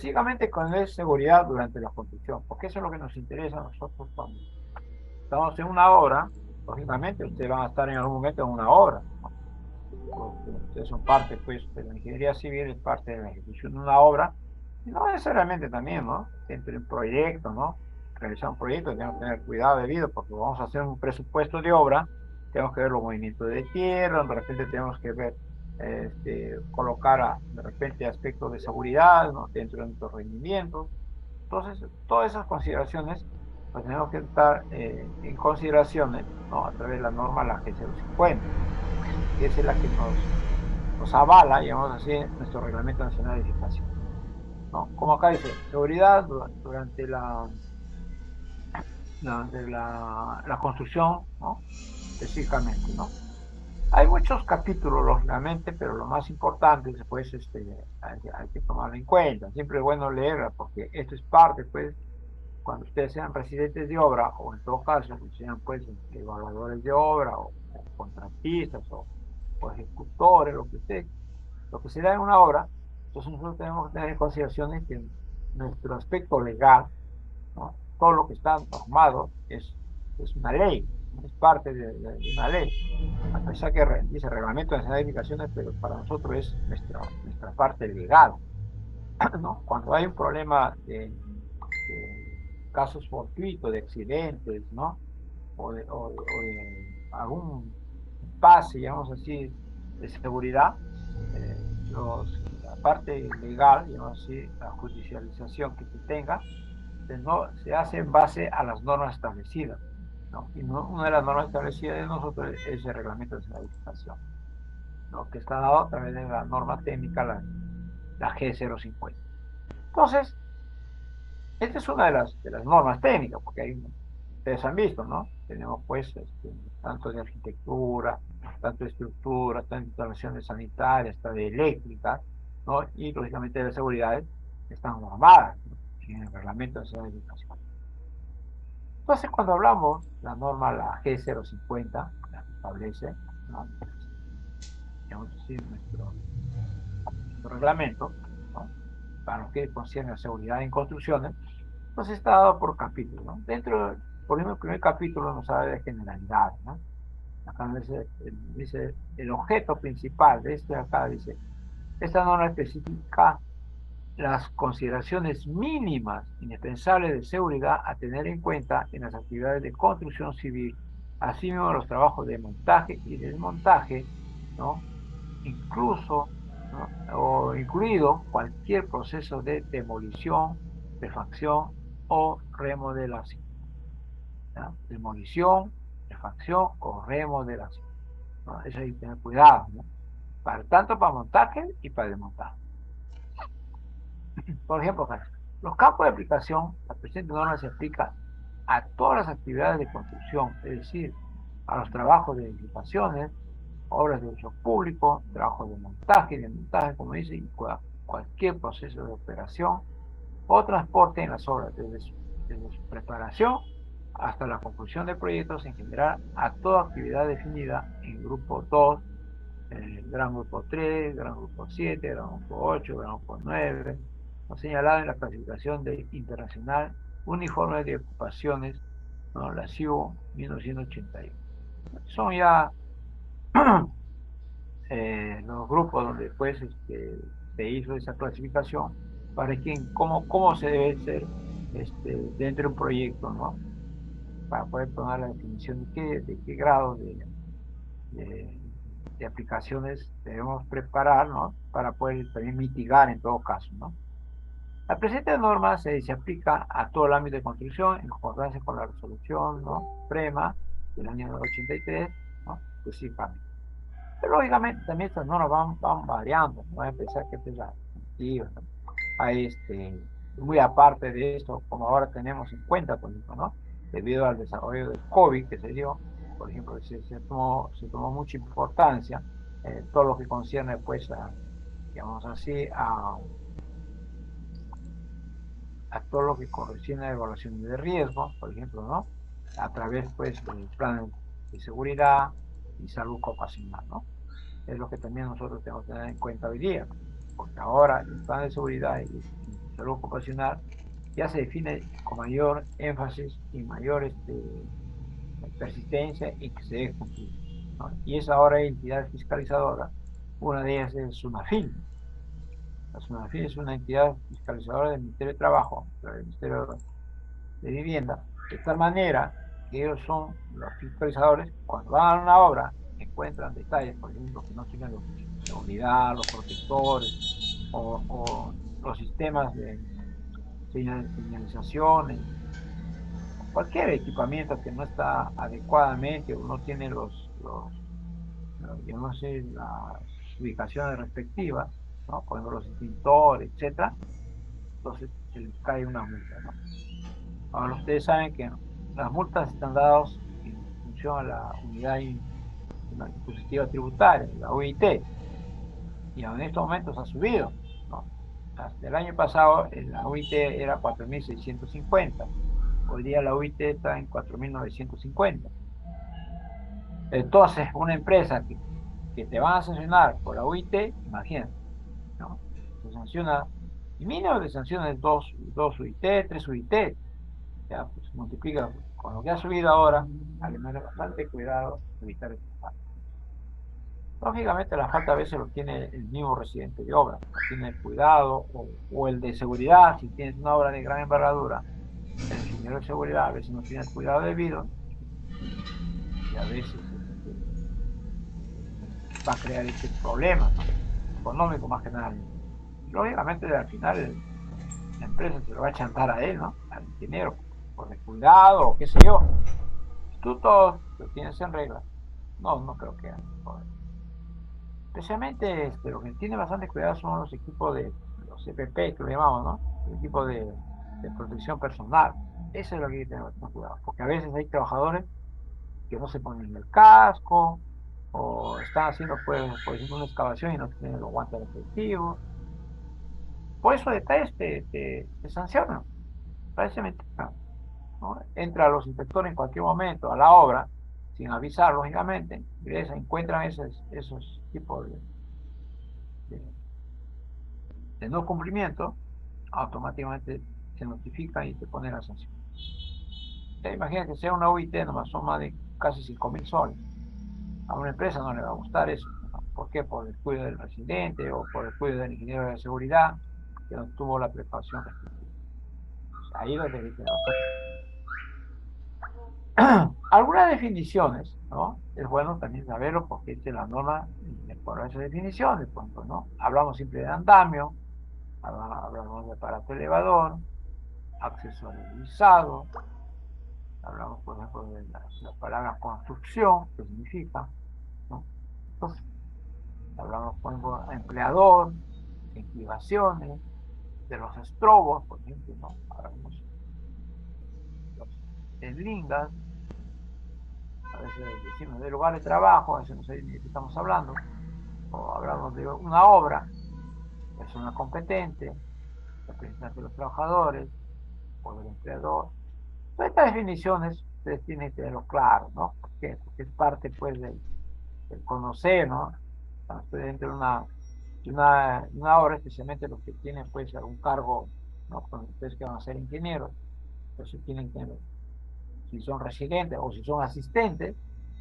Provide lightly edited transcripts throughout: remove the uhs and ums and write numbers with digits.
Básicamente con es seguridad durante la construcción, porque eso es lo que nos interesa a nosotros cuando estamos en una obra. Lógicamente ustedes van a estar en algún momento en una obra, porque ustedes son parte pues de la ingeniería civil, es parte de la ejecución de una obra, y no necesariamente también, ¿no? Dentro de un proyecto, ¿no? Realizar un proyecto tenemos que tener cuidado debido, porque vamos a hacer un presupuesto de obra, tenemos que ver los movimientos de tierra, de repente tenemos que ver, colocar de repente aspectos de seguridad, ¿no? Dentro de nuestros rendimientos. Entonces, todas esas consideraciones, pues tenemos que estar en consideraciones, ¿no? A través de la norma, la G050, que es la que nos avala, digamos así, nuestro Reglamento Nacional de Edificación, ¿no? Como acá dice, seguridad durante la construcción, ¿no? Específicamente, ¿no? Hay muchos capítulos, lógicamente, pero lo más importante, después, hay que tomarlo en cuenta. Siempre es bueno leerla, porque esto es parte, pues, cuando ustedes sean residentes de obra, o en todo caso, si sean, pues, evaluadores de obra, o contratistas, o ejecutores, lo que se da en una obra. Entonces nosotros tenemos que tener en consideración que nuestro aspecto legal, ¿no? Todo lo que está normado es una ley, ¿no? Es parte de una ley. A pesar que dice Reglamento de Edificaciones, pero para nosotros es nuestra parte legal, ¿no? Cuando hay un problema de casos fortuitos, de accidentes, ¿no? O de algún pase, digamos así, de seguridad, la parte legal, digamos así, la judicialización que se tenga, no, se hace en base a las normas establecidas, ¿no? Y una de las normas establecidas de nosotros es el reglamento de edificación, ¿no? Que está dado a través de la norma técnica, la G050. Entonces, esta es una de las normas técnicas, porque ustedes han visto, ¿no? Tenemos pues tanto de arquitectura, tanto de estructura, tanto de instalaciones sanitarias, hasta de eléctrica, ¿no? Y lógicamente de seguridad están normadas, ¿no? En el reglamento de seguridad de educación. Entonces, cuando hablamos, la norma, la G050, la que establece, ¿no? Digamos así, nuestro reglamento, ¿no? Para lo que concierne a seguridad en construcciones, pues está dado por capítulos, ¿no? Por ejemplo, el primer capítulo nos habla de generalidad, ¿no? Acá dice, el objeto principal de este acá dice, esta norma especifica las consideraciones mínimas indispensables de seguridad a tener en cuenta en las actividades de construcción civil, así mismo los trabajos de montaje y desmontaje, ¿no? Incluso, ¿no? O incluido cualquier proceso de demolición, refacción o remodelación, ¿no? Demolición, refacción o remodelación, ¿no? Eso hay que tener cuidado, ¿no? Tanto para montaje y para desmontaje. Por ejemplo, los campos de aplicación, la presente norma se aplica a todas las actividades de construcción, es decir, a los trabajos de edificaciones, obras de uso público, trabajos de montaje y desmontaje, como dice, y cualquier proceso de operación o transporte en las obras, desde su preparación hasta la conclusión de proyectos en general, a toda actividad definida en grupo 2, gran grupo 3, gran grupo 7, gran grupo 8, gran grupo 9, no señalado en la clasificación internacional uniforme de ocupaciones, ¿no? La CIO 1981. Son ya los grupos donde pues se hizo esa clasificación para cómo se debe ser dentro de un proyecto, ¿no? Para poder tomar la definición de qué grado de, de aplicaciones debemos preparar, ¿no? Para poder también mitigar en todo caso, ¿no? La presente norma se aplica a todo el ámbito de construcción en concordancia con la resolución, ¿no? PREMA del año 83, ¿no? Específicamente. Pero lógicamente también estas normas van variando, no hay que pensar que esta es la definitiva, ¿no? Hay muy aparte de esto, como ahora tenemos en cuenta, por ejemplo, ¿no? Debido al desarrollo del COVID que se dio, por ejemplo, se tomó mucha importancia todo lo que concierne, pues, digamos así, a todo lo que corresponde a evaluación de riesgo, por ejemplo, ¿no? A través, pues, del plan de seguridad y salud ocupacional, ¿no? Es lo que también nosotros tenemos que tener en cuenta hoy día, ¿no? Porque ahora el plan de seguridad y salud ocupacional ya se define con mayor énfasis y mayor persistencia y que se debe cumplir, ¿no? Y es ahora entidad fiscalizadora. Una de ellas es SUNAFIN. La SUNAFIN es una entidad fiscalizadora del Ministerio de Trabajo, del Ministerio de Vivienda, de tal manera que ellos son los fiscalizadores. Cuando van a una obra, encuentran detalles, por ejemplo, que no tienen los seguridad, los protectores o los sistemas de señalización, cualquier equipamiento que no está adecuadamente o no tiene yo no sé, las ubicaciones respectivas, ¿no? Por ejemplo, los extintores, etcétera, entonces se les cae una multa, ¿no? Ahora ustedes saben que las multas están dadas en función a la unidad impositiva tributaria, la UIT, y en estos momentos ha subido, ¿no? Hasta el año pasado la UIT era 4.650. Hoy día la UIT está en 4.950. Entonces, una empresa que te van a sancionar por la UIT, imagínate, ¿no? Se sanciona, el mínimo de sanciones es dos UIT, tres UIT, ya pues multiplica con lo que ha subido ahora, hay que tener bastante cuidado de evitar esta falta. Lógicamente la falta a veces lo tiene el mismo residente de obra, no tiene el cuidado, o el de seguridad, si tienes una obra de gran envergadura, el ingeniero de seguridad a veces no tiene el cuidado debido y a veces va a crear este problema, ¿no? Económico más que nada. Lógicamente al final la empresa se lo va a chantar a él, ¿no? Al ingeniero, por descuidado o qué sé yo. Si tú todo lo tienes en regla, no creo que haya problema. Especialmente lo que tiene bastante cuidado son los equipos de los CPP, que lo llamamos, ¿no? El equipo de protección personal. Eso es lo que hay que tener bastante cuidado, porque a veces hay trabajadores que no se ponen el casco o están haciendo, pues, por ejemplo, una excavación y no tienen los guantes respectivos. Por esos detalles te sancionan. Parece mentira, ¿no? Entra los inspectores en cualquier momento a la obra, sin avisar, lógicamente, ingresan, encuentran esos tipos de, de no cumplimiento, automáticamente se notifican y te ponen la sanción. Imagina que sea una UIT, nomás son más de casi 5.000 soles. A una empresa no le va a gustar eso, ¿no? ¿Por qué? Por el cuidado del residente o por el cuidado del ingeniero de seguridad que no tuvo la precaución respectiva. Ahí es donde hay que tener algunas definiciones, ¿no? Es bueno también saberlo porque esta es la norma por esas definiciones, por ejemplo, ¿no? Hablamos siempre de andamio, hablamos de aparato elevador, acceso realizado, hablamos, por ejemplo, de la palabra construcción, que significa, ¿no? Entonces, hablamos, por ejemplo, de empleador, inclinaciones, de los estrobos, por ejemplo, ¿no? Hablamos de los lingas, a veces decimos de lugar de trabajo, a veces no sé de qué estamos hablando, o hablamos de una obra, persona competente, representante de los trabajadores, o del empleador. Todas estas definiciones ustedes tienen que tenerlo claro, ¿no? ¿Por qué? Porque es parte, pues, del conocer, ¿no? Cuando estoy dentro de una obra, especialmente los que tienen, pues, algún cargo, ¿no? Con ustedes que van a ser ingenieros, entonces tienen que, si son residentes o si son asistentes,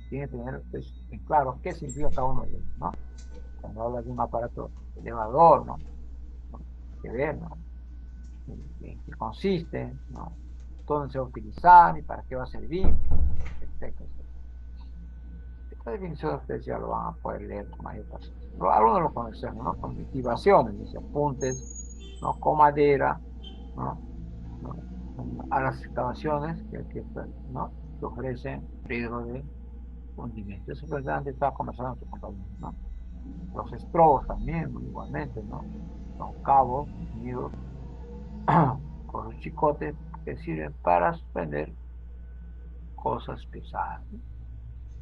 tienen que tener, pues, en claro qué significa cada uno de ellos, ¿no? Cuando habla de un aparato elevador, ¿no? ¿No? Que ver, ¿no? En qué consiste, ¿no? Dónde se va a utilizar y para qué va a servir, etcétera, etcétera. Esta definición ustedes ya lo van a poder leer con mayor paciencia. Algunos lo conocemos, ¿no? Con motivaciones, dice, apuntes, ¿no? Con madera, ¿no? ¿No? A las excavaciones ¿no? Que ofrecen riesgo de hundimiento. Eso es antes estaba conversando con tu compañero, ¿no? Los estrobos también, igualmente, ¿no? Son cabos unidos con los chicotes que sirven para suspender cosas pesadas, ¿no?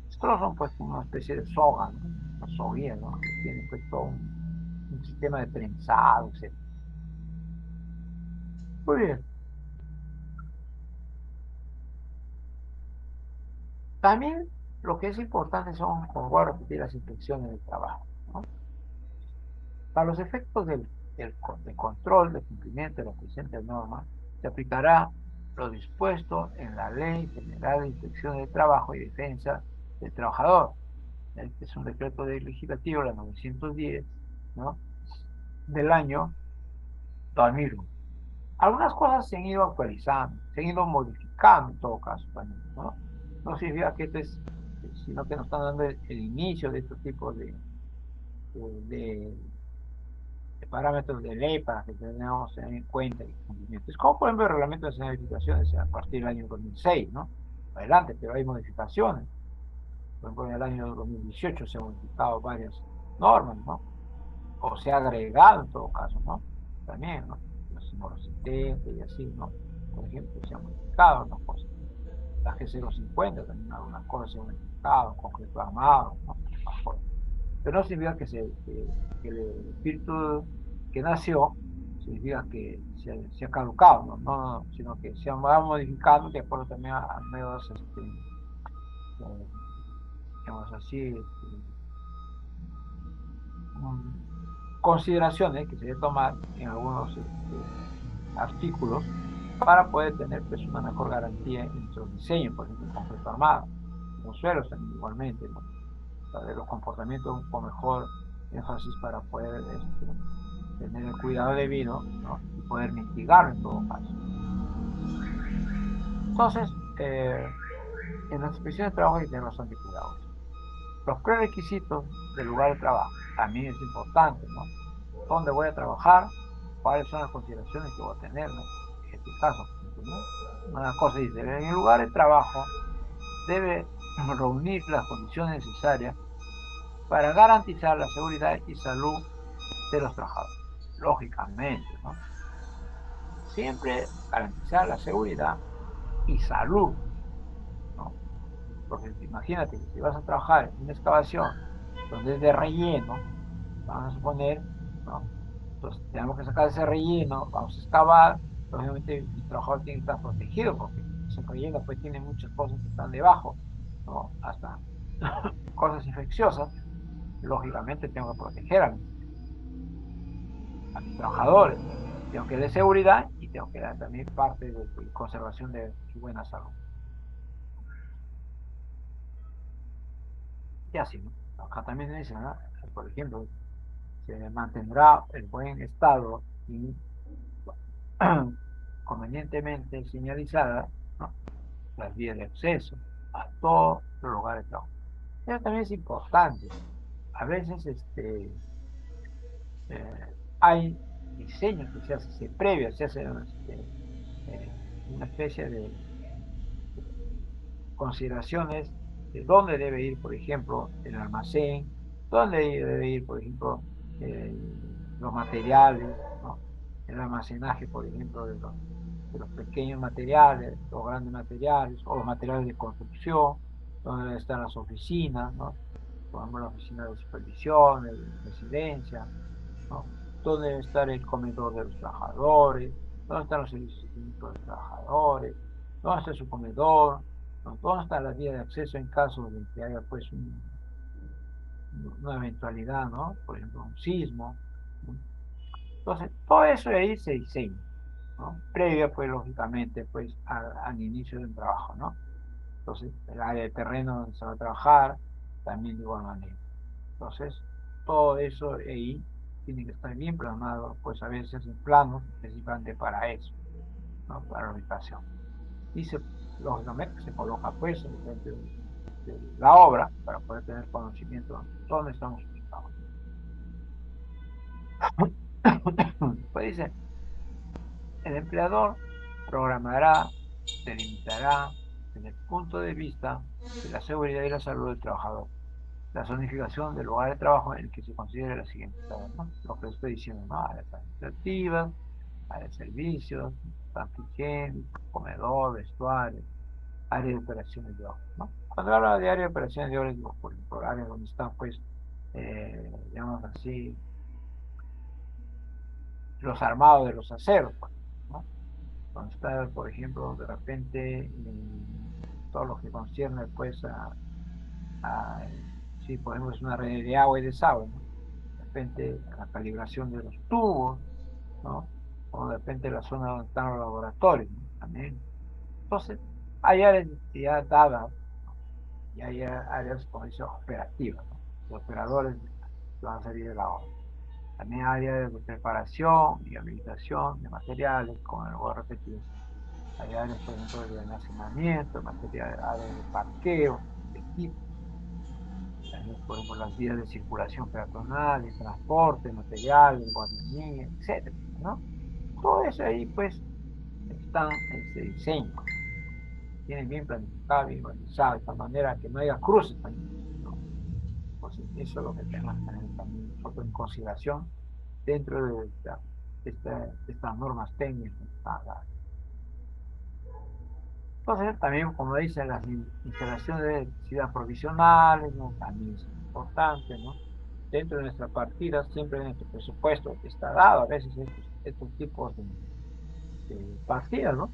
Estos son pues como una especie de soga, ¿no? Una soguía, ¿no? Que tiene pues todo un sistema de prensado, etc. Muy bien. También lo que es importante son, como voy a repetir, las inspecciones de trabajo, ¿no? Para los efectos del el control del cumplimiento de la presente norma se aplicará lo dispuesto en la Ley General de Inspección de Trabajo y Defensa del Trabajador. Este es un decreto legislativo, la 910, ¿no? Del año 2001. Algunas cosas se han ido actualizando, se han ido modificando en todo caso también, ¿no? No significa que esto es, sino que nos están dando el inicio de estos tipos de, de parámetros de ley para que tengamos en cuenta el cumplimiento. Es como por ejemplo el reglamento de señalificaciones a partir del año 2006, ¿no? Adelante, pero hay modificaciones. Por ejemplo, en el año 2018 se han modificado varias normas, ¿no? O se ha agregado en todo caso, ¿no? También, ¿no? Los símbolos 70 y así, ¿no? Por ejemplo, se han modificado unas cosas. La G050 también algunas cosas se han modificado, concreto armado, ¿no? Pero no significa que el espíritu que nació significa que se ha caducado, ¿no? No, sino que se va modificando de acuerdo también a nuevas, digamos así, mm, consideraciones que se debe tomar en algunos artículos para poder tener pues, una mejor garantía en nuestro diseño, por ejemplo, en concreto armado. Los suelos también igualmente, ¿no? Para los comportamientos con mejor énfasis para poder tener el cuidado debido, ¿no? Y poder mitigarlo en todo caso. Entonces, en las inspecciones de trabajo hay que tener bastante cuidado. Los prerequisitos del lugar de trabajo también es importante, ¿no? ¿Dónde voy a trabajar? ¿Cuáles son las consideraciones que voy a tener, ¿no? En este caso, ¿no? Una cosa dice, en el lugar de trabajo debe reunir las condiciones necesarias para garantizar la seguridad y salud de los trabajadores. Lógicamente, ¿no? Siempre garantizar la seguridad y salud, ¿no? Porque imagínate que si vas a trabajar en una excavación donde es de relleno, vamos a suponer, ¿no? Entonces tenemos que sacar ese relleno, vamos a excavar, obviamente el trabajador tiene que estar protegido porque ese relleno pues tiene muchas cosas que están debajo, ¿no? Hasta cosas infecciosas, lógicamente tengo que proteger a mis trabajadores, tengo que dar seguridad y tengo que dar también parte de conservación de su buena salud. Y así, ¿no? Acá también dice, ¿no? Por ejemplo, se mantendrá el buen estado y convenientemente señalizadas, ¿no? Las vías de acceso a todos los lugares de trabajo. Eso también es importante. A veces hay diseños que se hacen previos, se hace eh, una especie de consideraciones de dónde debe ir, por ejemplo, el almacén, dónde debe ir, por ejemplo, eh, los materiales, ¿no? El almacenaje, por ejemplo, de los pequeños materiales, los grandes materiales, o los materiales de construcción, dónde están las oficinas, ¿no? Por ejemplo, la oficina de supervisión, de residencia, ¿no? ¿Dónde debe estar el comedor de los trabajadores? ¿Dónde están los servicios técnicos de los trabajadores? ¿Dónde está su comedor? ¿No? ¿Dónde está la vía de acceso en caso de que haya pues una eventualidad, ¿no? Por ejemplo, un sismo, ¿no? Entonces, todo eso ahí se diseña, ¿no? Previo, pues, lógicamente, pues, al inicio del trabajo, ¿no? Entonces, el área de terreno donde se va a trabajar, también de igual manera. Entonces, todo eso ahí tiene que estar bien plasmado, pues a veces en planos específicamente para eso, ¿no? Para la ubicación. Y lógicamente se coloca pues en frente de la obra para poder tener conocimiento de dónde estamos ubicados. Pues dice, el empleador programará, delimitará desde el punto de vista de la seguridad y la salud del trabajador la zonificación del lugar de trabajo en el que se considere la siguiente áreas, ¿no? Lo que estoy diciendo, ¿no? Áreas administrativas, áreas de servicios, tanque higiénico, comedor, vestuario, área de operaciones de obra, ¿no? Cuando hablo de área de operaciones de obra, digo, por áreas donde están, pues, digamos así, los armados de los aceros, pues, ¿no? Donde está, por ejemplo, de repente, todo lo que concierne, pues, a, si por ejemplo es una red de agua y desagüe, ¿no? repente la calibración de los tubos, ¿no? O de repente la zona donde están los laboratorios, ¿no? También. Entonces, hay áreas ya dadas, ¿no? Y hay áreas, como dice, operativas, ¿no? Los operadores van a salir de la obra. También hay áreas de preparación y habilitación de materiales, como lo voy a repetir. Hay áreas, por ejemplo, de almacenamiento, material, áreas de parqueo, de equipo. También, por ejemplo, las vías de circulación peatonal, de transporte, materiales, guardería, etcétera, ¿no? Todo eso ahí, pues, están en ese diseño. Tienen bien planificado, bien organizado, de tal manera que no haya cruces también, ¿no? Entonces, eso es lo que tenemos que tener también nosotros en consideración dentro de estas normas técnicas. Entonces, también, como dicen, las instalaciones de electricidad provisionales, ¿no? También es importante, ¿no? Dentro de nuestra partida, siempre en nuestro presupuesto está dado a veces estos tipos de partidas, ¿no?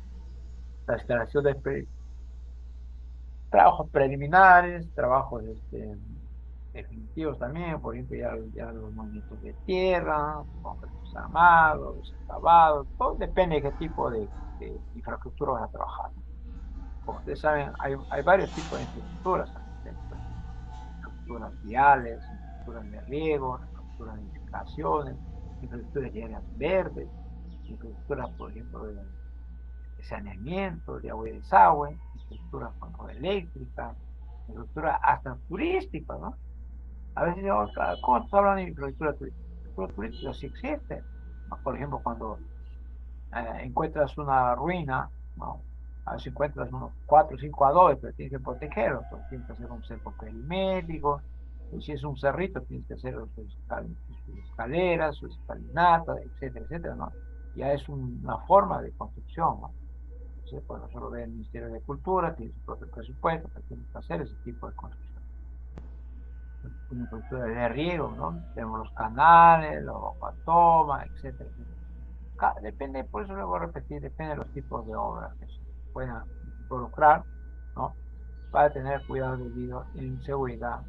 La instalación de trabajos preliminares, trabajos definitivos también, por ejemplo, ya los movimientos de tierra, concretos armados, acabados, todo depende de qué tipo de infraestructura vas a trabajar, ¿no? Como ustedes saben, hay varios tipos de infraestructuras también, pues, infraestructuras viales, infraestructuras de riego, infraestructuras de edificaciones, infraestructuras de áreas verdes, infraestructuras, por ejemplo, de saneamiento, de agua y desagüe, infraestructuras, por ejemplo, eléctricas, infraestructura hasta turística, ¿no? A veces yo, ¿cómo estás hablando de infraestructura turística? Infraestructura turística sí existe, ¿no? Por ejemplo, cuando encuentras una ruina, ¿no? A veces encuentras unos 4 o 5 adobes, pero tienes que protegerlos, entonces tienes que hacer un cerco perimétrico, y si es un cerrito, tienes que hacer sus escaleras, sus escalinatas, etcétera, etcétera, ¿no? Ya es una forma de construcción, ¿no? Entonces, pues nosotros ve el Ministerio de Cultura, tiene su propio presupuesto, que tiene que hacer ese tipo de construcción. Una cultura de riego, ¿no? Tenemos los canales, los toma, etcétera, etcétera. Depende, por eso le voy a repetir, depende de los tipos de obras que se puedan involucrar, ¿no? Para tener cuidado debido en seguridad,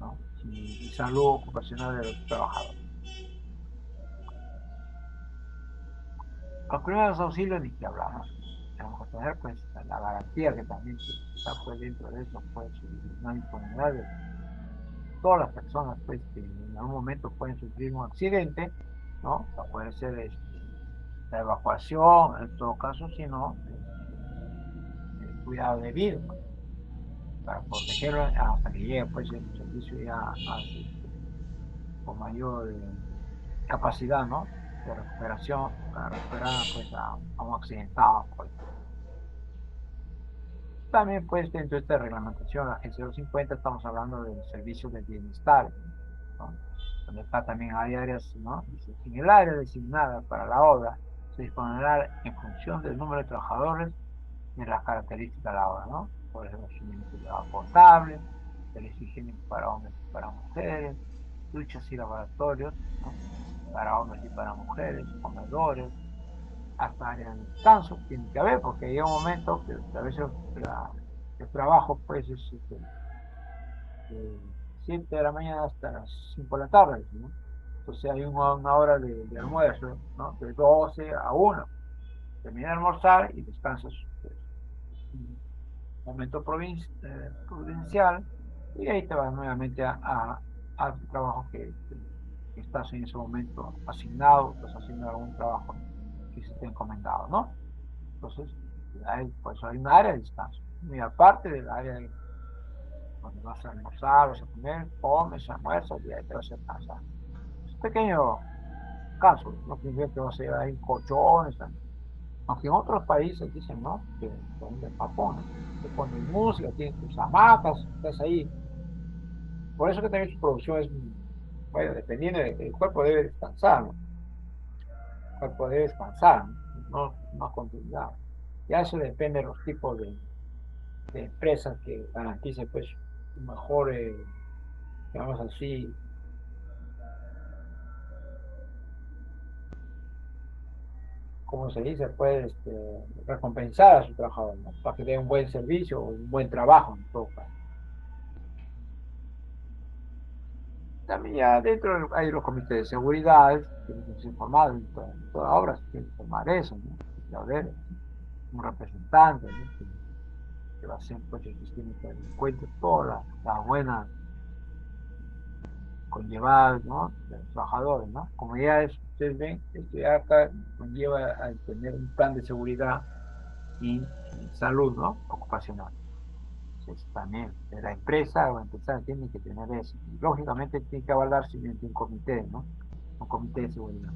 ¿no? Y salud ocupacional de los trabajadores. Los primeros auxilios ni que hablamos. Tenemos que tener, pues, la garantía que también está, pues, dentro de eso, pues, una disponibilidad de todas las personas, pues, que en algún momento pueden sufrir un accidente, ¿no? O puede ser la evacuación, en todo caso, si no, el cuidado debido, ¿no? Para protegerlo hasta que llegue, pues, el servicio ya con mayor capacidad, ¿no? De recuperación, para recuperar, pues, a un accidentado, pues. También, pues, dentro de esta reglamentación, la G050, estamos hablando del servicio de bienestar, ¿no? Donde está también hay áreas, ¿no? Dice, en el área designada para la obra se dispondrá en función del número de trabajadores y de las características de la obra, ¿no? Por ejemplo, suministro de agua potable, servicio higiénico para hombres y para mujeres, duchas y lavatorios, ¿no? Para hombres y para mujeres, comedores, hasta áreas de descanso, tiene que haber, porque llega un momento que a veces el trabajo, pues, es de 7 de la mañana hasta las 5 de la tarde, ¿no? Entonces hay una hora de almuerzo, ¿no? De 12 a 1. Termina de almorzar y descansas, pues, un momento prudencial, y ahí te vas nuevamente al trabajo que estás en ese momento asignado, estás haciendo algún trabajo que se te ha encomendado, ¿no? Entonces, pues hay un área de descanso. Y aparte del área donde vas a almorzar, vas a comer, comes, almuerzas y ahí te vas a descansar. Es un pequeño caso, no significa que vas a ir ahí colchones, ¿no? Aunque en otros países dicen, ¿no? Que son de Japón, ¿no? Te ponen música, tienes tus hamacas, estás ahí. Por eso que también su producción es, bueno, dependiendo, el cuerpo debe descansar, ¿no? El cuerpo debe descansar, ¿no? No continuar. Ya eso depende de los tipos de empresas que garanticen, pues, un mejor, digamos así, como se dice, pues, recompensar a su trabajador, ¿no? Para que tenga un buen servicio o un buen trabajo en todo caso. también ya dentro hay los comités de seguridad, tienen que ser informados en toda obra, se tiene que informar eso, ¿no? Tiene que haber un representante, ¿no? Que va a ser, pues, el que tiene que tener en cuenta todas las buenas conllevadas, ¿no? De los trabajadores, ¿no? Como ya es, ustedes ven, esto ya acá conlleva a tener un plan de seguridad y salud, ¿no? Ocupacional. Entonces, también la empresa o empresa tiene que tener eso. Y, lógicamente tiene que avalarse mediante un comité, ¿no? Un comité de seguridad.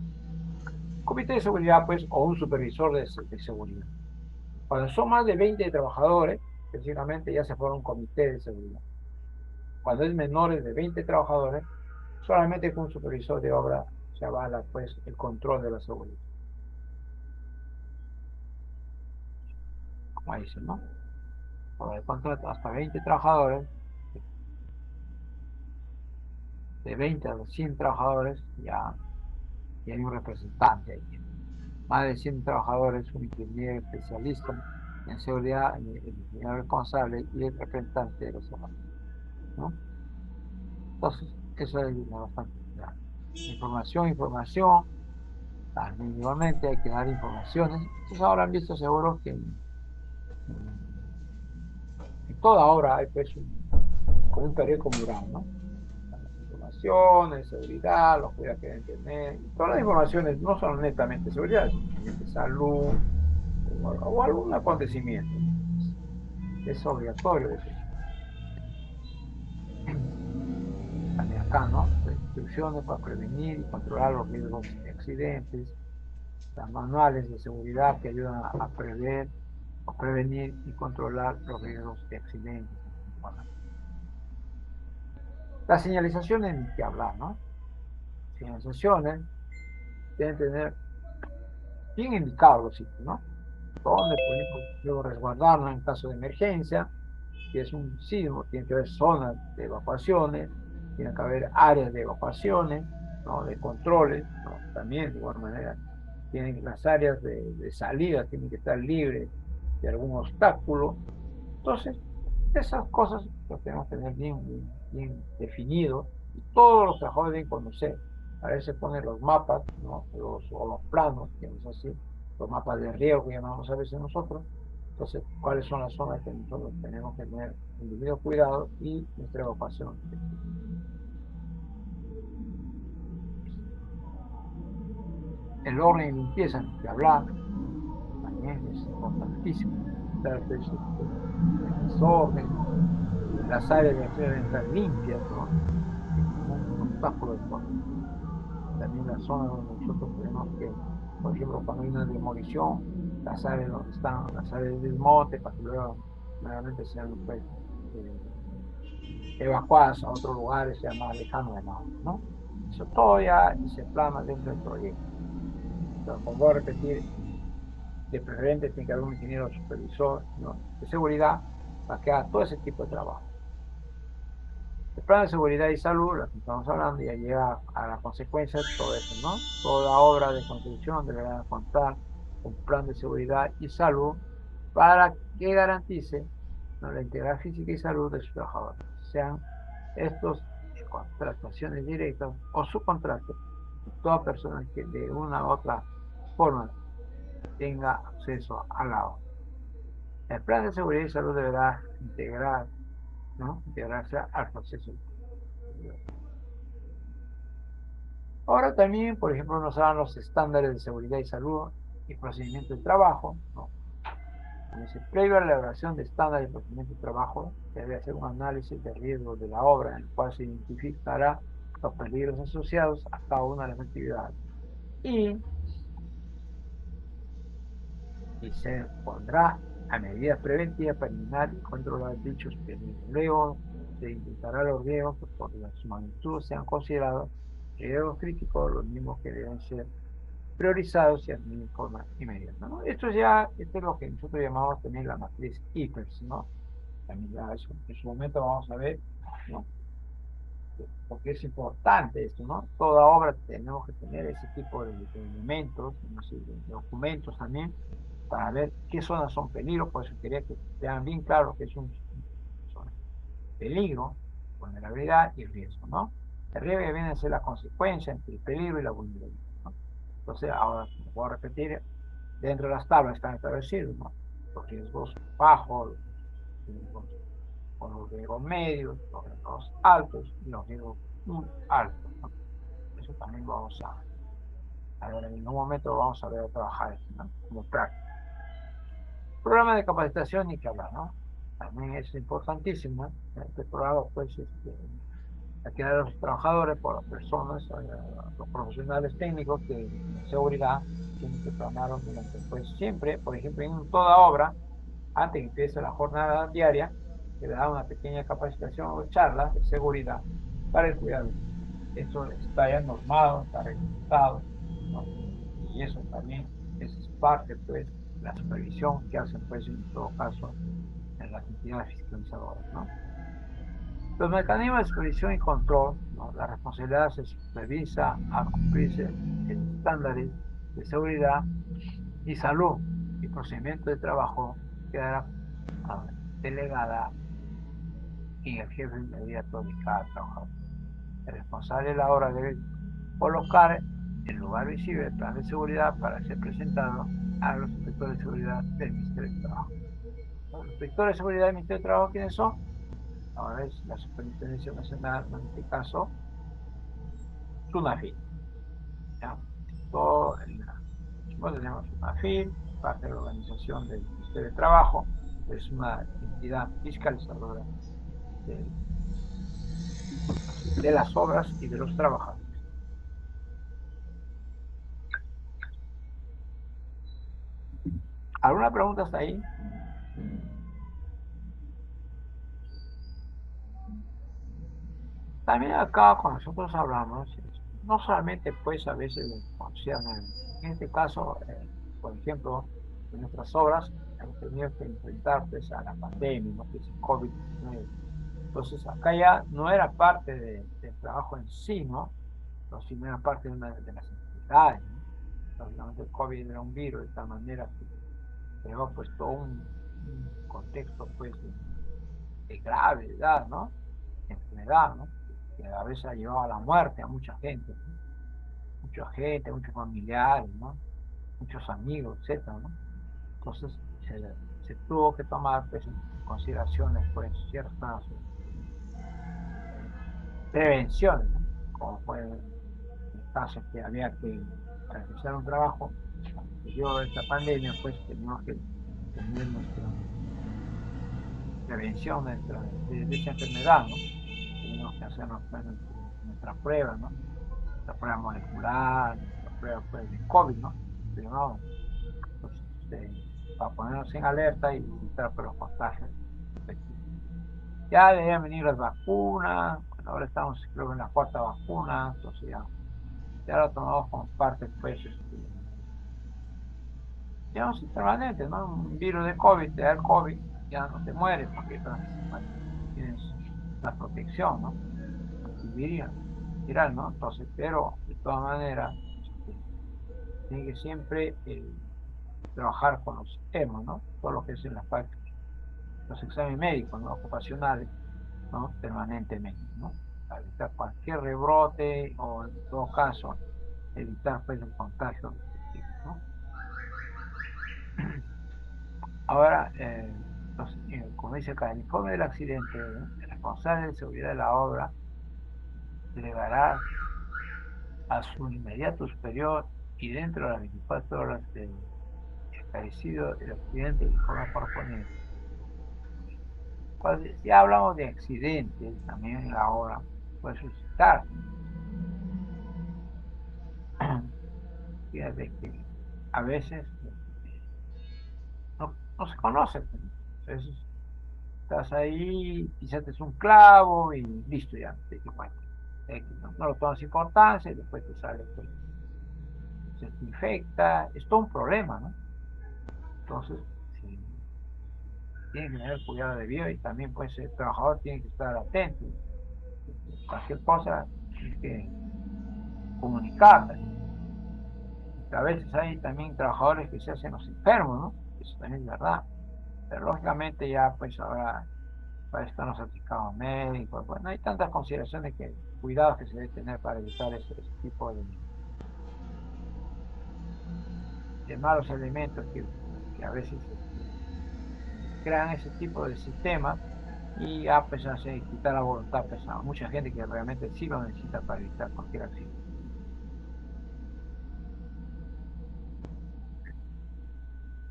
Comité de seguridad, pues, o un supervisor de seguridad. Cuando son más de 20 trabajadores, precisamente ya se forma un comité de seguridad. Cuando es menores de 20 trabajadores, solamente con un supervisor de obra se avala, pues, el control de la seguridad. Como dice, ¿no? Cuando el contrato hasta 20 trabajadores, de 20 a los 100 trabajadores, ya hay un representante ahí. Más de 100 trabajadores, un ingeniero especialista en seguridad, el ingeniero responsable y el representante de los trabajadores, ¿no? Entonces, eso es bastante claro. Información, también igualmente hay que dar informaciones. Entonces, ahora han visto seguro que en toda obra hay, pues, como un periódico mural, ¿no? Las informaciones, seguridad, los cuidados que deben tener, y todas las informaciones no son netamente seguridad, sino también de salud o algún acontecimiento, ¿no? Es obligatorio eso. También acá, ¿no? Instrucciones para prevenir y controlar los riesgos de accidentes, las manuales de seguridad que ayudan a prever o prevenir y controlar los riesgos de accidentes. Bueno, las señalizaciones ni que hablar, ¿no? Señalizaciones deben tener bien indicados los sitios, ¿no? Donde pueden, pues, luego resguardarnos en caso de emergencia. Si es un sismo, tiene que haber zonas de evacuaciones, tiene que haber áreas de evacuaciones, ¿no? De controles, ¿no? También, de igual manera, tienen las áreas de salida, tienen que estar libres de algún obstáculo. Entonces, esas cosas las tenemos que tener bien definido y todos los trabajadores deben conocer. A veces ponen los mapas, ¿no? O los planos, digamos así, los mapas de riesgo que llamamos a veces nosotros. Entonces, ¿cuáles son las zonas que nosotros tenemos que tener el debido cuidado y nuestra evacuación? El orden y limpieza, ni que hablar, ¿no? También es importantísimo. Estar, pues, en desorden, las áreas de acceso deben estar limpias, ¿no? Sin ningún obstáculo de por medio. También las zonas donde nosotros tenemos que, por ejemplo, cuando hay una demolición, las áreas donde están las áreas de desmonte, para que luego nuevamente sean, pues, eh, evacuadas a otros lugares, sea más lejano de la obra, ¿no? Eso todo ya se plasma dentro del proyecto. Pero como voy a repetir, de preferente tiene que haber un ingeniero supervisor, ¿no? De seguridad para que haga todo ese tipo de trabajo. El plan de seguridad y salud, lo que estamos hablando, ya llega a la consecuencia de todo eso, ¿no? Toda obra de construcción deberá contar un plan de seguridad y salud para que garantice, ¿no? La integridad física y salud de sus trabajadores, sean estos contrataciones directas o subcontratos, y toda persona que de una u otra forma tenga acceso a la obra. El plan de seguridad y salud deberá integrar, ¿no? Integrarse al proceso. Ahora también, por ejemplo, nos dan los estándares de seguridad y salud y procedimiento de trabajo, ¿no? Dice, previo a la elaboración de estándares de procedimiento de trabajo, se debe hacer un análisis de riesgos de la obra, en el cual se identificará los peligros asociados a cada una de las actividades. Y, y se pondrá a medidas preventivas para eliminar y controlar dichos peligros. Luego se intentará los riesgos que por su magnitud sean considerados riesgos críticos, los mismos que deben ser priorizados y de forma inmediata, ¿no? Esto es lo que nosotros llamamos también la matriz IPERS, ¿no? También ya eso, en su momento vamos a ver, ¿no? Porque es importante esto, ¿no? Toda obra tenemos que tener ese tipo de elementos, ¿no? Sí, de documentos también, para ver qué zonas son peligros, por eso quería que vean bien claro que es un zona. Peligro, vulnerabilidad y riesgo, ¿no? El riesgo ya viene a ser la consecuencia entre el peligro y la vulnerabilidad, ¿no? Entonces, ahora, como puedo repetir, dentro de las tablas están establecidos, ¿no? Los riesgos bajos, los riesgos, los riesgos medios, los riesgos altos y los riesgos muy altos, ¿no? Eso también vamos a ver, en un momento vamos a ver a trabajar esto, ¿no? Como práctica. Programa de capacitación y que hablar, ¿no? También es importantísimo, ¿no? Este programa, pues, aquí a los trabajadores, por las personas, los profesionales técnicos que de seguridad tienen que planear durante, pues, siempre, por ejemplo, en toda obra, antes que empiece la jornada diaria, se le da una pequeña capacitación o charla de seguridad para el cuidado. Eso está ya normado, está reglamentado, ¿no? Y eso también es parte, pues, de la supervisión que hacen, pues, en todo caso, en las entidades fiscalizadoras, ¿no? Los mecanismos de supervisión y control, ¿no? La responsabilidad se supervisa a cumplirse estándares de seguridad y salud y procedimiento de trabajo quedará delegada en el jefe inmediato de cada trabajador. El responsable de la obra debe colocar en lugar visible el plan de seguridad para ser presentado a los inspectores de seguridad del Ministerio de Trabajo. Los inspectores de seguridad del Ministerio de Trabajo, ¿quiénes son? Ahora es la Superintendencia Nacional, en este caso, SUNAFIL, ¿ya? Todo nosotros tenemos SUNAFIL, parte de la organización del Ministerio de Trabajo, es una entidad fiscalizadora de, de las obras y de los trabajadores. ¿Alguna pregunta hasta ahí? También acá cuando nosotros hablamos, no solamente pues a veces nos concierne, en este caso, por ejemplo, en nuestras obras hemos tenido que enfrentar pues a la pandemia, ¿no? Que es el COVID-19. Entonces acá ya no era parte del trabajo en sí, ¿no? Pero sí no era parte de una de las enfermedades, ¿no? Lógicamente el COVID era un virus de tal manera que creó pues todo un contexto pues de gravedad, ¿no? Enfermedad, ¿no? Que a veces ha llevado a la muerte a mucha gente, ¿no? Mucha gente, muchos familiares, ¿no? Muchos amigos, etcétera, ¿no? Entonces se tuvo que tomar pues, en consideraciones pues, ciertas prevenciones, ¿no? Como fue el caso que había que realizar un trabajo, cuando se dio esta pandemia, pues teníamos que tener nuestra prevención de esa enfermedad, ¿no? Teníamos que hacernos pues, nuestra prueba, ¿no? La prueba molecular, la prueba pues, de COVID, ¿no? Pero no, pues, para ponernos en alerta y evitar pues, los contagios. Ya debían venir las vacunas, bueno, ahora estamos creo en la cuarta vacuna, entonces ya lo tomamos como parte, pues, digamos, permanente, ¿no? Un virus de COVID, te da el COVID, ya no te mueres porque bueno, tienes la protección, ¿no? Antiviral, viral, ¿no? Entonces, pero de todas maneras, tiene que siempre trabajar con los EMO, ¿no? Todo lo que es en las prácticas, los exámenes médicos, ¿no? Ocupacionales, ¿no? Permanentemente, ¿no? Para evitar cualquier rebrote o en todo caso, evitar pues el contagio de este tipo, ¿no? Ahora, como dice acá, el informe del accidente, ¿no? El responsable de seguridad de la obra deberá a su inmediato superior y dentro de las 24 horas del esclarecido el accidente, el informe correspondiente. Si hablamos de accidentes, también en la obra puede suscitar. Fíjate que a veces no se conoce, pues, ¿no? Entonces, estás ahí, quizás es un clavo y listo ya, te cuenta. No lo tomas importancia y después te sale, pues, se te infecta, es todo un problema, ¿no? Entonces, sí, tiene que tener cuidado de vida y también, pues, el trabajador tiene que estar atento. Cualquier cosa, tiene que comunicar también. A veces hay también trabajadores que se hacen los enfermos, ¿no? Eso también es verdad. Pero lógicamente ya, pues, ahora para estar los certificados médicos. Bueno, hay tantas consideraciones cuidados que se debe tener para evitar ese tipo de malos elementos que a veces crean ese tipo de sistemas y pues hace quitar la voluntad pues, a mucha gente que realmente sí lo necesita para evitar cualquier accidente.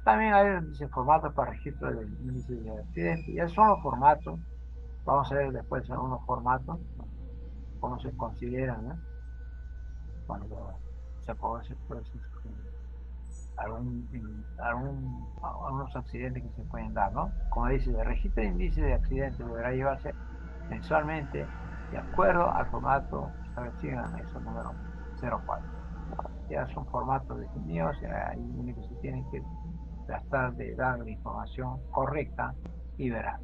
También hay dice, formatos para registro de índice de accidentes. Ya son los formatos. Vamos a ver después algunos formatos, ¿no? Cómo se consideran, ¿no? Cuando se produce pues, algunos accidentes que se pueden dar, ¿no? Como dice, el registro de índice de accidentes deberá llevarse mensualmente de acuerdo al formato establecido en el anexo número 04. Ya son formatos definidos, ahí único que se tienen que tratar de dar la información correcta y veraz.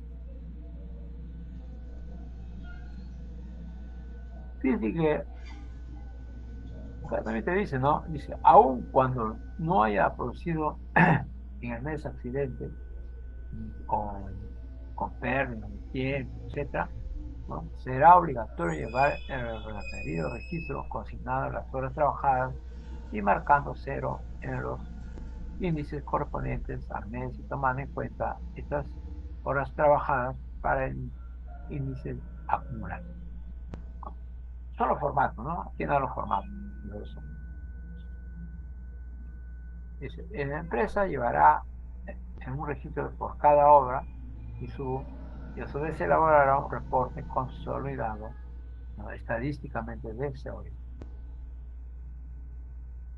Fíjate que acá también te dice, ¿no? Dice, aun cuando no haya producido en el mes accidente con pérdida de tiempo, etcétera, ¿no? Será obligatorio llevar el referido registro consignado las horas trabajadas y marcando cero en los índices correspondientes al mes y tomando en cuenta estas horas trabajadas para el índice acumulado. Son los formatos, ¿no? Tienen los formatos. Dice, la empresa llevará en un registro por cada obra y, y a su vez elaborará un reporte consolidado, ¿no? Estadísticamente de ese obra.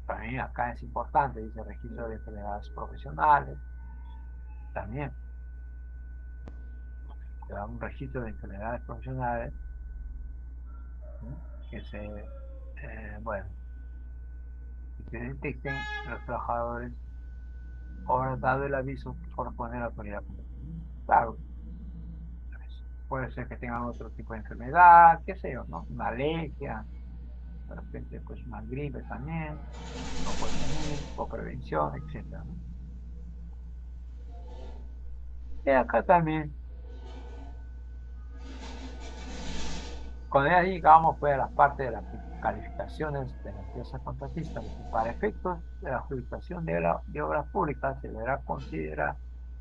Para mí acá es importante, dice registro de enfermedades profesionales, también se da un registro de enfermedades profesionales, ¿no? Que bueno, que se detecten los trabajadores ahora dado el aviso que corresponde a la autoridad competente. Claro, pues, puede ser que tengan otro tipo de enfermedad, qué sé yo, ¿no? Una alergia, de repente pues una gripe también, o prevenir, o prevención, etcétera, ¿no? Y acá también, cuando ya llegamos pues a la parte de las calificaciones de la empresa contratista, dice, para efectos de la adjudicación de obras públicas se deberá considerar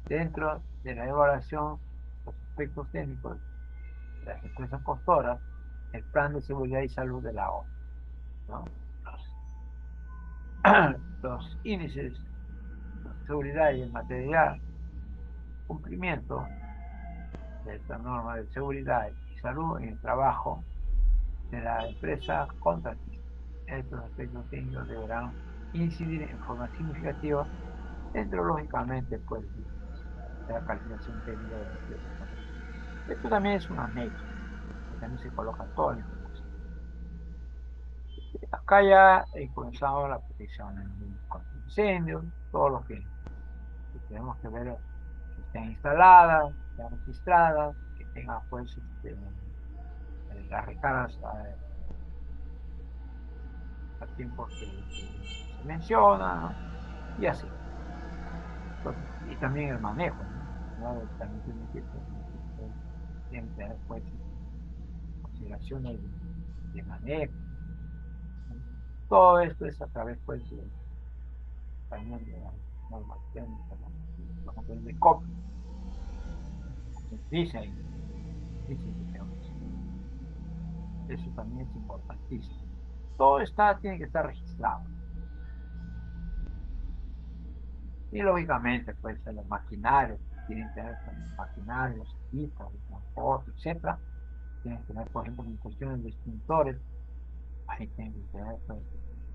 dentro de la evaluación los aspectos técnicos de las empresas costoras, el plan de seguridad y salud de la obra, ¿no? Los índices de seguridad y el material cumplimiento de esta norma de seguridad y salud en el trabajo de la empresa contratista. Estos aspectos técnicos deberán incidir en forma significativa dentro, lógicamente, pues, de la calificación técnica de la empresa contratista. Esto también es un anexo, que también se coloca toda la información. Acá ya comenzamos la protección contra incendios, todo lo que tenemos que ver que estén instaladas, que estén registradas, que tengan pues las recargas a tiempo que se menciona, ¿no? Y así. Entonces, y también el manejo, ¿no? ¿No? También tiene que tener pues consideraciones de manejo, ¿no? Todo esto es a través pues también de la normación, ¿no? Por ejemplo, el de COP, dice ahí, dice que tengo que hacer. Eso también es importantísimo. Todo tiene que estar registrado. Y lógicamente, pues, los maquinarios, tienen que tener maquinarios, equipos de transporte, etcétera. Tienen que tener, por ejemplo, en cuestiones de extintores, ahí tienen que tener, pues,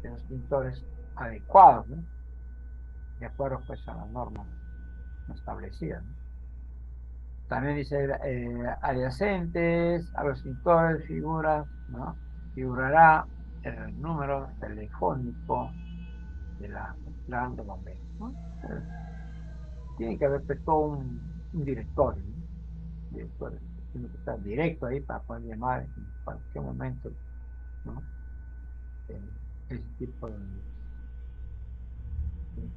los extintores adecuados, ¿no? De acuerdo, pues, a las normas establecidas, ¿no? También dice, adyacentes a los extintores, figuras, ¿no? Figurará el número telefónico de la central de bomberos, ¿no? Tiene que haber pues, todo un directorio, ¿no? Directorio. Tiene que estar directo ahí para poder llamar en cualquier momento, ¿no? Eh, ese tipo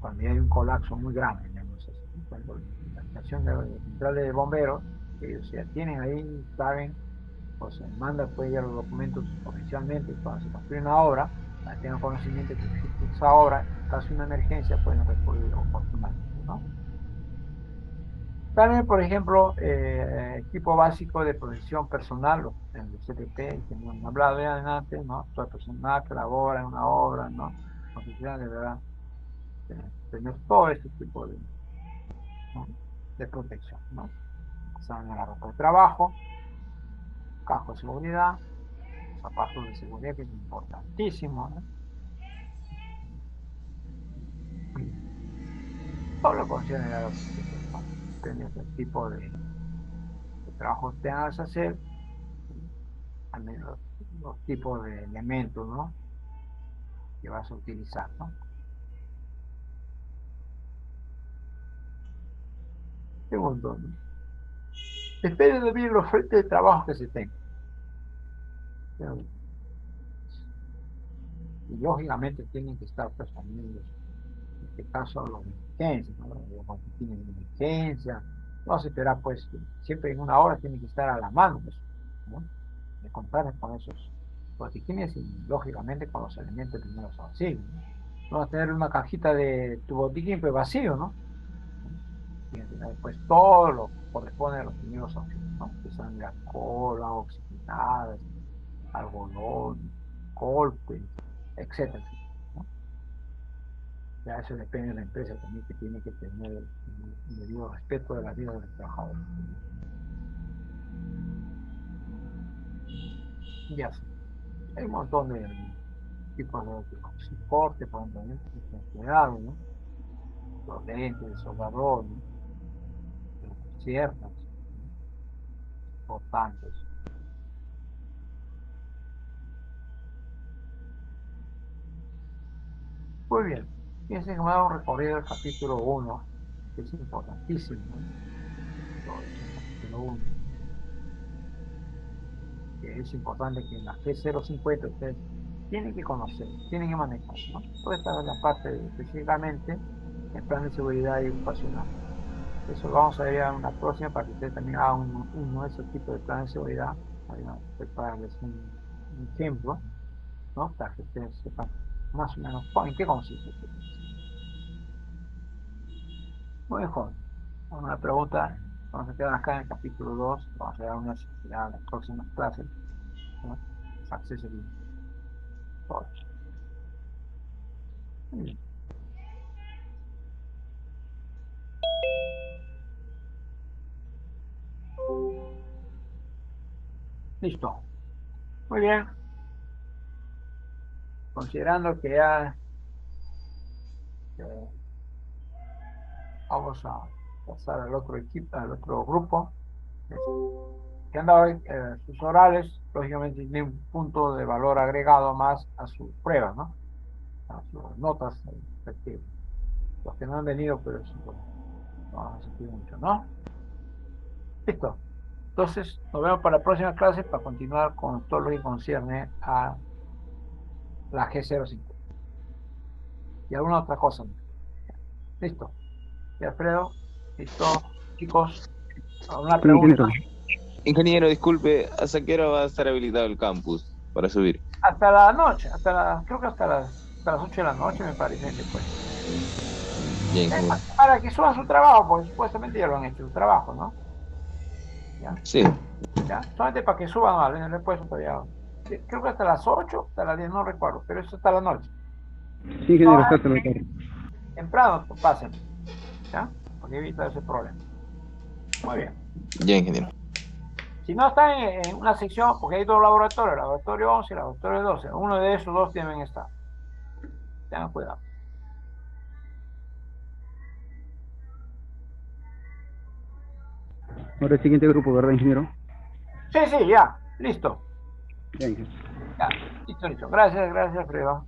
cuando hay un colapso muy grande, digamos así, cuando la estación de central de bomberos ellos ya tienen ahí, saben, pues se manda pues ya los documentos oficialmente cuando se construye una obra, para que tengan conocimiento que existe esa obra, en caso de una emergencia pueden recurrir oportunamente, ¿no? También, por ejemplo, equipo básico de protección personal, en el CPP, que no han hablado ya antes, ¿no? Todo el personal que labora en una obra, ¿no? Oficial deberá tener todo este tipo ¿no? de protección, ¿no? Saben la ropa de trabajo, casco de seguridad, zapatos de seguridad, que es importantísimo, ¿no? Y todo lo considera la protección, ¿no? Depende del tipo de trabajo que tengas que hacer, también los tipos de elementos, ¿no? Que vas a utilizar, ¿no? Segundo, ¿no? Depende también de los frentes de trabajo que se tengan. Pero, y lógicamente tienen que estar pues también, en este caso, los de emergencia, ¿no? Los boletines de emergencia. No se espera, pues, siempre en una hora tiene que estar a la mano, pues, ¿no? De contar con esos botiquines y, lógicamente, con los elementos de primeros auxilios, ¿no? No vas a tener una cajita de tu botiquín, pues, vacío, ¿no? Tienes que tener, pues, todo lo que corresponde a los primeros auxilios, ¿no? Que son la cola, oxigenadas, algodón, golpes, etcétera, ¿no? Ya eso depende de la empresa también que tiene que tener el debido respeto de la vida del trabajador. Ya sí. Hay un montón de tipos de soporte, por ejemplo, ¿no? Cuidado, ¿no? Los lentes, el soldador, ¿no? Las ciertas, ¿no? Importantes. Muy bien. Fíjense que me ha dado un recorrido del capítulo uno, que es importantísimo, ¿no? Todo eso, el capítulo 1, que es importante que en la G050 ustedes tienen que conocer, tienen que manejar, ¿no? Toda esta es la parte específicamente el plan de seguridad y ocupacional. Eso lo vamos a ver en una próxima para que ustedes también hagan uno de esos tipos de plan de seguridad. Voy a prepararles un ejemplo, ¿no? Para que ustedes sepan más o menos en qué consiste este plan. Muy bien, joven. Una pregunta, vamos a quedar acá en el capítulo 2, vamos a ver unas ya en las próximas clases, ¿no? Accessibility. Muy bien. Listo. Muy bien. Considerando que ya eh, vamos a pasar al otro equipo, al otro grupo, que han dado sus orales, lógicamente tiene un punto de valor agregado más a sus pruebas, ¿no? A sus notas respectivas. Los que no han venido, pero sí, bueno, no van a sentir mucho, ¿no? Listo. Entonces, nos vemos para la próxima clase para continuar con todo lo que concierne a la G05 y alguna otra cosa. Listo. Y Alfredo, listo. Chicos, ¿alguna Sí, ingeniero. pregunta? Ingeniero, disculpe, ¿hasta qué hora va a estar habilitado el campus para subir? Hasta la noche, creo que hasta las 8 de la noche me parece que pues. Ya, ingeniero. Para que suban su trabajo, porque supuestamente ya lo han hecho su trabajo, ¿no? ¿Ya? Sí, ¿Ya? Solamente para que suban al en el repuesto todavía. Sí, creo que hasta las 8 hasta las 10 no recuerdo, pero eso hasta la noche. Sí, No, ingeniero, está todo claro. temprano, pues, pasen, ¿ya? Porque evita ese problema. Muy bien. ya, ingeniero. Si no están en una sección, porque hay dos laboratorios, el laboratorio 11 y el laboratorio 12, uno de esos dos deben estar. Tengan cuidado. Ahora el siguiente grupo, ¿verdad, ingeniero? Sí, sí, ya, listo. Ya, ingeniero. Ya, listo, listo. Gracias, gracias, Fredo.